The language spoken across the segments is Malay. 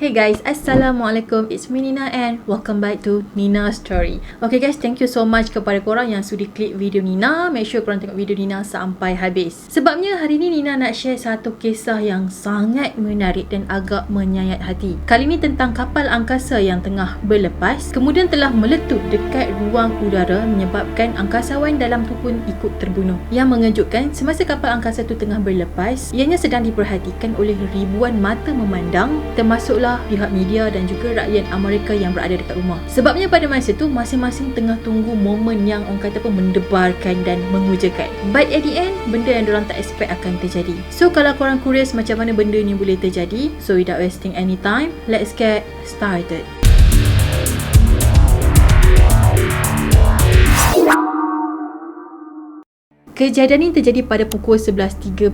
Hey guys, Assalamualaikum. It's me Nina and welcome back to Nina Story. Okay guys, thank you so much kepada korang yang sudi klik video Nina. Make sure korang tengok video Nina sampai habis. Sebabnya hari ni Nina nak share satu kisah yang sangat menarik dan agak menyayat hati. Kali ni tentang kapal angkasa yang tengah berlepas, kemudian telah meletup dekat ruang udara menyebabkan angkasawan dalam tu pun ikut terbunuh. Yang mengejutkan, semasa kapal angkasa tu tengah berlepas, ianya sedang diperhatikan oleh ribuan mata memandang, termasuklah pihak media dan juga rakyat Amerika yang berada dekat rumah. Sebabnya pada masa tu masing-masing tengah tunggu momen yang orang kata pun mendebarkan dan mengujakan. But at the end, benda yang diorang tak expect akan terjadi. So kalau korang curious macam mana benda ni boleh terjadi, so without wasting any time, let's get started. Kejadian ini terjadi pada pukul 11.38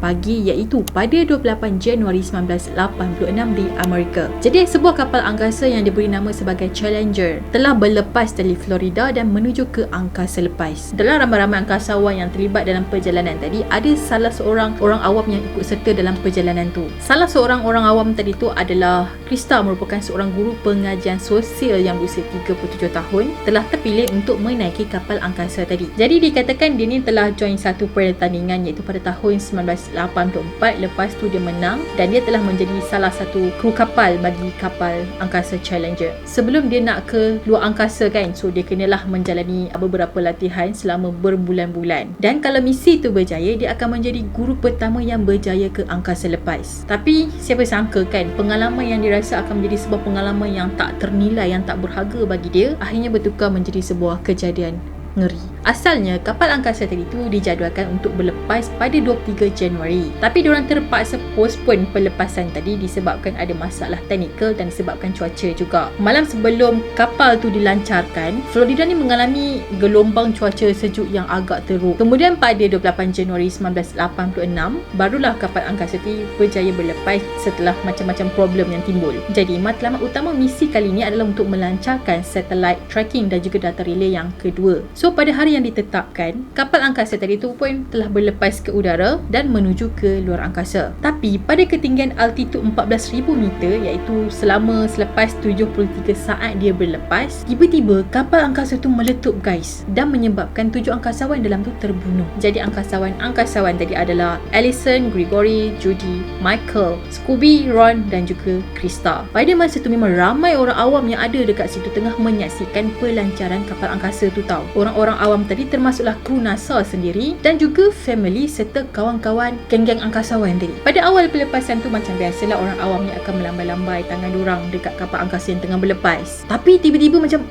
pagi, iaitu pada 28 Januari 1986 di Amerika. Jadi sebuah kapal angkasa yang diberi nama sebagai Challenger telah berlepas dari Florida dan menuju ke angkasa lepas. Dalam ramai-ramai angkasawan yang terlibat dalam perjalanan tadi, ada salah seorang orang awam yang ikut serta dalam perjalanan tu. Salah seorang orang awam tadi tu adalah Krista, merupakan seorang guru pengajian sosial yang berusia 37 tahun, telah terpilih untuk menaiki kapal angkasa tadi. Jadi dikatakan dia ni telah join satu pertandingan iaitu pada tahun 1984. Lepas tu dia menang dan dia telah menjadi salah satu kru kapal bagi kapal angkasa Challenger. Sebelum dia nak ke luar angkasa kan, so dia kenalah menjalani beberapa latihan selama berbulan-bulan. Dan kalau misi tu berjaya, dia akan menjadi guru pertama yang berjaya ke angkasa lepas. Tapi siapa sangka kan, pengalaman yang dirasa akan menjadi sebuah pengalaman yang tak ternilai, yang tak berharga bagi dia, akhirnya bertukar menjadi sebuah kejadian ngeri. Asalnya kapal angkasa tadi tu dijadualkan untuk berlepas pada 23 Januari. Tapi diorang terpaksa postpone pelepasan tadi disebabkan ada masalah teknikal dan disebabkan cuaca juga. Malam sebelum kapal tu dilancarkan, Florida ni mengalami gelombang cuaca sejuk yang agak teruk. Kemudian pada 28 Januari 1986, barulah kapal angkasa tu berjaya berlepas setelah macam-macam problem yang timbul. Jadi matlamat utama misi kali ni adalah untuk melancarkan satellite tracking dan juga data relay yang kedua. So pada hari yang ditetapkan, kapal angkasa tadi tu pun telah berlepas ke udara dan menuju ke luar angkasa. Tapi pada ketinggian altitud 14,000 meter, iaitu selepas 73 saat dia berlepas, tiba-tiba kapal angkasa tu meletup guys, dan menyebabkan 7 angkasawan dalam tu terbunuh. Jadi angkasawan tadi adalah Allison, Gregory, Judy, Michael, Scooby, Ron dan juga Krista. Pada masa tu memang ramai orang awam yang ada dekat situ tengah menyaksikan pelancaran kapal angkasa tu tau. Orang awam tadi termasuklah kru NASA sendiri dan juga family serta kawan-kawan geng-geng angkasawan tadi. Pada awal pelepasan tu macam biasalah, orang awam ni akan melambai-lambai tangan diorang dekat kapal angkasa yang tengah berlepas. Tapi tiba-tiba macam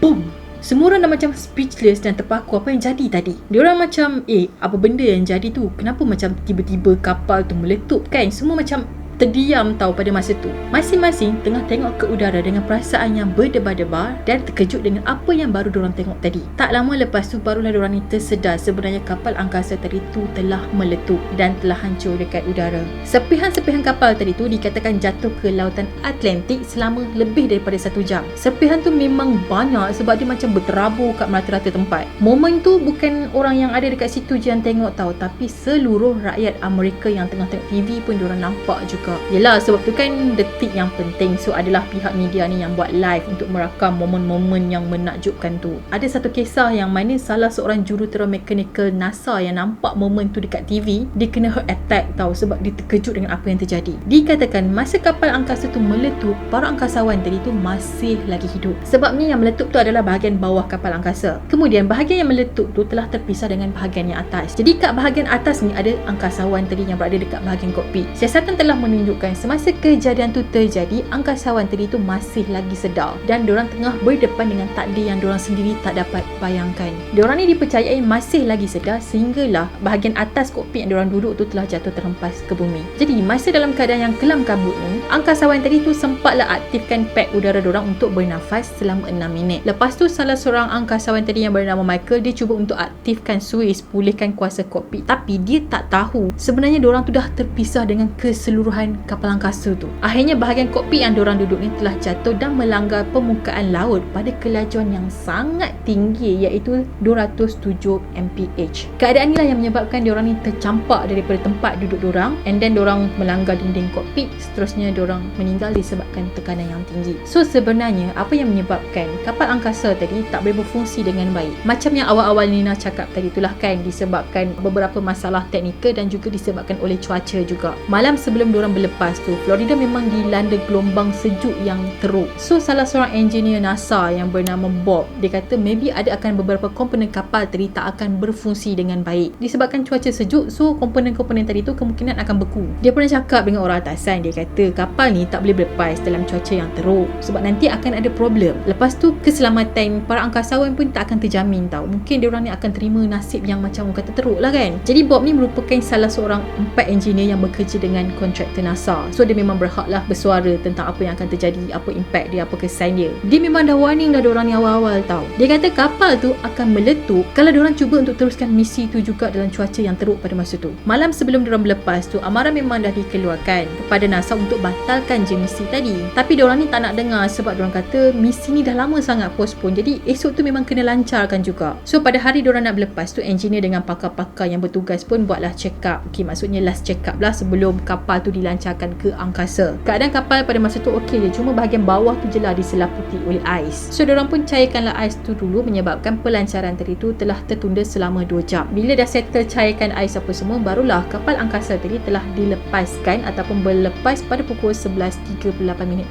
boom, semua orang dah macam speechless dan terpaku apa yang jadi tadi. Diorang macam apa benda yang jadi tu? Kenapa macam tiba-tiba kapal tu meletup kan? Semua macam terdiam tahu pada masa tu. Masing-masing tengah tengok ke udara dengan perasaan yang berdebar-debar dan terkejut dengan apa yang baru diorang tengok tadi. Tak lama lepas tu barulah diorang ni tersedar sebenarnya kapal angkasa tadi tu telah meletup dan telah hancur dekat udara. Serpihan-serpihan kapal tadi tu dikatakan jatuh ke lautan Atlantik selama lebih daripada 1 jam. Serpihan tu memang banyak sebab dia macam berterabur kat merata-rata tempat. Momen tu bukan orang yang ada dekat situ je yang tengok tahu, tapi seluruh rakyat Amerika yang tengah tengok TV pun diorang nampak juga. Yelah, sebab tu kan detik yang penting. So adalah pihak media ni yang buat live untuk merakam momen-momen yang menakjubkan tu. Ada satu kisah yang mana salah seorang jurutera mekanikal NASA yang nampak momen tu dekat TV, dia kena heart attack tahu sebab dia terkejut dengan apa yang terjadi. Dikatakan masa kapal angkasa tu meletup, para angkasawan tadi tu masih lagi hidup. Sebabnya yang meletup tu adalah bahagian bawah kapal angkasa. Kemudian bahagian yang meletup tu telah terpisah dengan bahagian yang atas. Jadi kat bahagian atas ni ada angkasawan tadi yang berada dekat bahagian kokpit. Siasatan telah menunjukkan semasa kejadian tu terjadi, angkasawan tadi tu masih lagi sedar dan diorang tengah berdepan dengan takdir yang diorang sendiri tak dapat bayangkan. Diorang ni dipercayai masih lagi sedar sehinggalah bahagian atas kokpit yang diorang duduk tu telah jatuh terhempas ke bumi. Jadi masa dalam keadaan yang kelam kabut ni, angkasawan tadi tu sempatlah aktifkan pad udara diorang untuk bernafas selama 6 minit. Lepas tu salah seorang angkasawan tadi yang bernama Michael, dia cuba untuk aktifkan suis pulihkan kuasa kokpit, tapi dia tak tahu sebenarnya diorang tu dah terpisah dengan keseluruhan menyebabkan kapal angkasa tu. Akhirnya bahagian kokpit yang diorang duduk ni telah jatuh dan melanggar permukaan laut pada kelajuan yang sangat tinggi, iaitu 207 mph. Keadaan inilah yang menyebabkan diorang ni tercampak daripada tempat duduk diorang, and then diorang melanggar dinding kokpit. Seterusnya diorang meninggal disebabkan tekanan yang tinggi. So sebenarnya apa yang menyebabkan kapal angkasa tadi tak boleh berfungsi dengan baik? Macam yang awal-awal Nina cakap tadi itulah kan, disebabkan beberapa masalah teknikal dan juga disebabkan oleh cuaca juga. Malam sebelum diorang berlepas tu, Florida memang dilanda gelombang sejuk yang teruk. So salah seorang engineer NASA yang bernama Bob, dia kata maybe akan beberapa komponen kapal tadi tak akan berfungsi dengan baik. Disebabkan cuaca sejuk, so komponen-komponen tadi tu kemungkinan akan beku. Dia pernah cakap dengan orang atasan, dia kata kapal ni tak boleh berlepas dalam cuaca yang teruk sebab nanti akan ada problem. Lepas tu keselamatan para angkasawan pun tak akan terjamin tau. Mungkin diorang ni akan terima nasib yang macam orang kata teruk lah kan. Jadi Bob ni merupakan salah seorang 4 engineer yang bekerja dengan kontraktor NASA. So dia memang berhak lah bersuara tentang apa yang akan terjadi, apa impact dia, apa kesan dia. Dia memang dah warning dah diorang ni awal-awal tau. Dia kata kapal tu akan meletup kalau diorang cuba untuk teruskan misi tu juga dalam cuaca yang teruk pada masa tu. Malam sebelum diorang berlepas tu, amaran memang dah dikeluarkan kepada NASA untuk batalkan je misi tadi. Tapi diorang ni tak nak dengar sebab diorang kata misi ni dah lama sangat postpone. Jadi esok tu memang kena lancarkan juga. So pada hari diorang nak berlepas tu, engineer dengan pakar-pakar yang bertugas pun buatlah check up. Okay, maksudnya last check up lah sebelum kapal tu dilancarkan ke angkasa. Keadaan kapal pada masa tu okey je, cuma bahagian bawah tu je lah diselaputi oleh ais. So diorang pun cairkanlah ais tu dulu, menyebabkan pelancaran tadi tu telah tertunda selama 2 jam. Bila dah settle cairkan ais apa semua, barulah kapal angkasa tadi telah dilepaskan ataupun berlepas pada pukul 11.38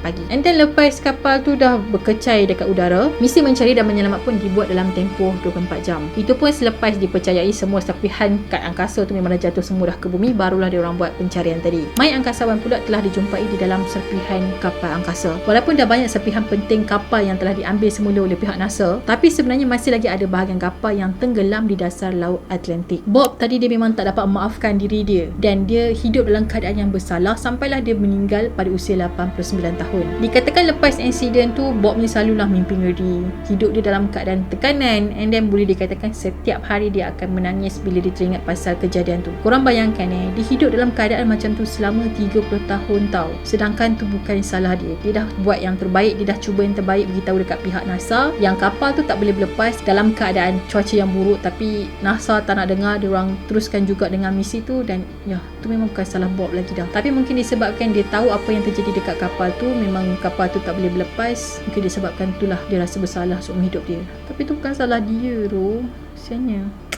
pagi. And then lepas kapal tu dah berkecai dekat udara, misi mencari dan menyelamat pun dibuat dalam tempoh 24 jam. Itu pun selepas dipercayai semua serpihan kad angkasa tu memang dah jatuh semua dah ke bumi, barulah diorang buat pencarian tadi. Mayat angkasawan pula telah dijumpai di dalam serpihan kapal angkasa. Walaupun dah banyak serpihan penting kapal yang telah diambil semula oleh pihak NASA, tapi sebenarnya masih lagi ada bahagian kapal yang tenggelam di dasar Laut Atlantik. Bob tadi dia memang tak dapat memaafkan diri dia dan dia hidup dalam keadaan yang bersalah sampailah dia meninggal pada usia 89 tahun. Dikatakan lepas insiden tu, Bob ni selalulah mimpi ngeri. Hidup dia dalam keadaan tekanan, and then boleh dikatakan setiap hari dia akan menangis bila dia teringat pasal kejadian tu. Korang bayangkan dia hidup dalam keadaan macam tu selama 30 tahun tau. Sedangkan tu bukan salah dia. Dia dah buat yang terbaik, dia dah cuba yang terbaik beritahu dekat pihak NASA yang kapal tu tak boleh berlepas dalam keadaan cuaca yang buruk, tapi NASA tak nak dengar, dia orang teruskan juga dengan misi tu. Dan ya, tu memang bukan salah Bob lagi dah. Tapi mungkin disebabkan dia tahu apa yang terjadi dekat kapal tu, memang kapal tu tak boleh berlepas, mungkin disebabkan itulah dia rasa bersalah seumur hidup dia. Tapi tu bukan salah dia tu, kesiannya.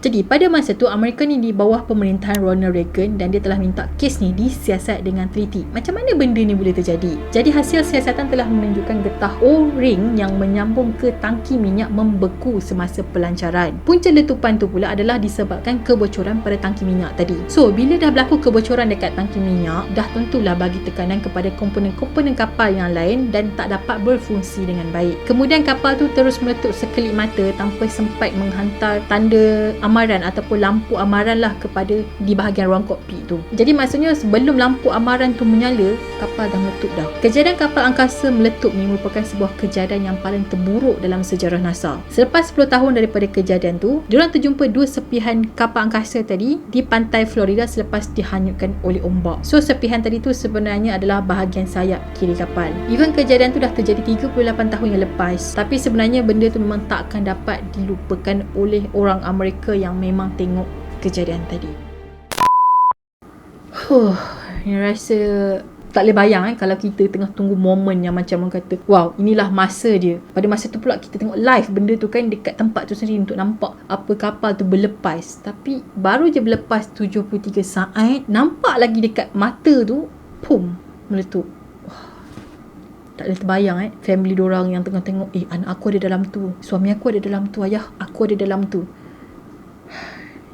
Jadi pada masa tu Amerika ni di bawah pemerintahan Ronald Reagan dan dia telah minta kes ni disiasat dengan teliti. Macam mana benda ni boleh terjadi? Jadi hasil siasatan telah menunjukkan getah O-ring yang menyambung ke tangki minyak membeku semasa pelancaran. Punca letupan tu pula adalah disebabkan kebocoran pada tangki minyak tadi. So bila dah berlaku kebocoran dekat tangki minyak, dah tentulah bagi tekanan kepada komponen-komponen kapal yang lain dan tak dapat berfungsi dengan baik. Kemudian kapal tu terus meletup sekelip mata tanpa sempat menghantar tanda amaran ataupun lampu amaran lah kepada di bahagian ruang kokpit tu. Jadi maksudnya sebelum lampu amaran tu menyala, kapal dah meletup dah. Kejadian kapal angkasa meletup ni merupakan sebuah kejadian yang paling terburuk dalam sejarah NASA. Selepas 10 tahun daripada kejadian tu, diorang terjumpa 2 serpihan kapal angkasa tadi di pantai Florida selepas dihanyutkan oleh ombak. So serpihan tadi tu sebenarnya adalah bahagian sayap kiri kapal. Even kejadian tu dah terjadi 38 tahun yang lepas, tapi sebenarnya benda tu memang tak akan dapat dilupakan oleh orang Amerika yang memang tengok kejadian tadi. Ni rasa tak boleh bayang kalau kita tengah tunggu momen yang macam orang kata, wow, inilah masa dia. Pada masa tu pula kita tengok live benda tu kan dekat tempat tu sendiri untuk nampak apa kapal tu berlepas. Tapi baru je berlepas 73 saat, nampak lagi dekat mata tu, pum, meletup. Tak boleh terbayang family diorang yang tengah tengok, anak aku ada dalam tu, suami aku ada dalam tu, ayah aku ada dalam tu.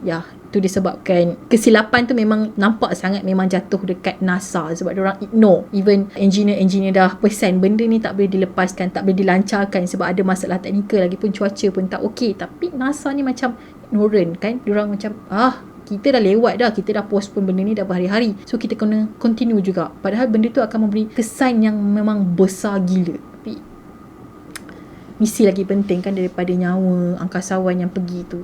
Ya, tu disebabkan kesilapan tu memang nampak sangat memang jatuh dekat NASA sebab diorang ignore. Even engineer dah pesan benda ni tak boleh dilepaskan, tak boleh dilancarkan sebab ada masalah teknikal, lagipun cuaca pun tak okey. Tapi NASA ni macam ignorant kan. Diorang macam kita dah lewat dah, kita dah postpone benda ni dah berhari-hari, so kita kena continue juga. Padahal benda tu akan memberi kesan yang memang besar gila. Tapi misi lagi penting kan daripada nyawa angkasawan yang pergi tu.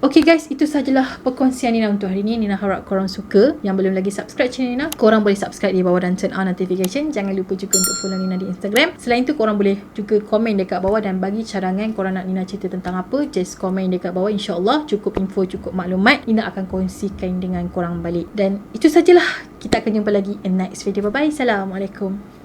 Okay guys, itu sajalah perkongsian Nina untuk hari ni. Nina harap korang suka. Yang belum lagi subscribe channel Nina, korang boleh subscribe di bawah dan turn on notification. Jangan lupa juga untuk follow Nina di Instagram. Selain tu korang boleh juga komen dekat bawah dan bagi cadangan korang nak Nina cerita tentang apa. Just komen dekat bawah. InsyaAllah cukup info, cukup maklumat, Nina akan kongsikan dengan korang balik. Dan itu sajalah. Kita akan jumpa lagi in next video. Bye bye. Assalamualaikum.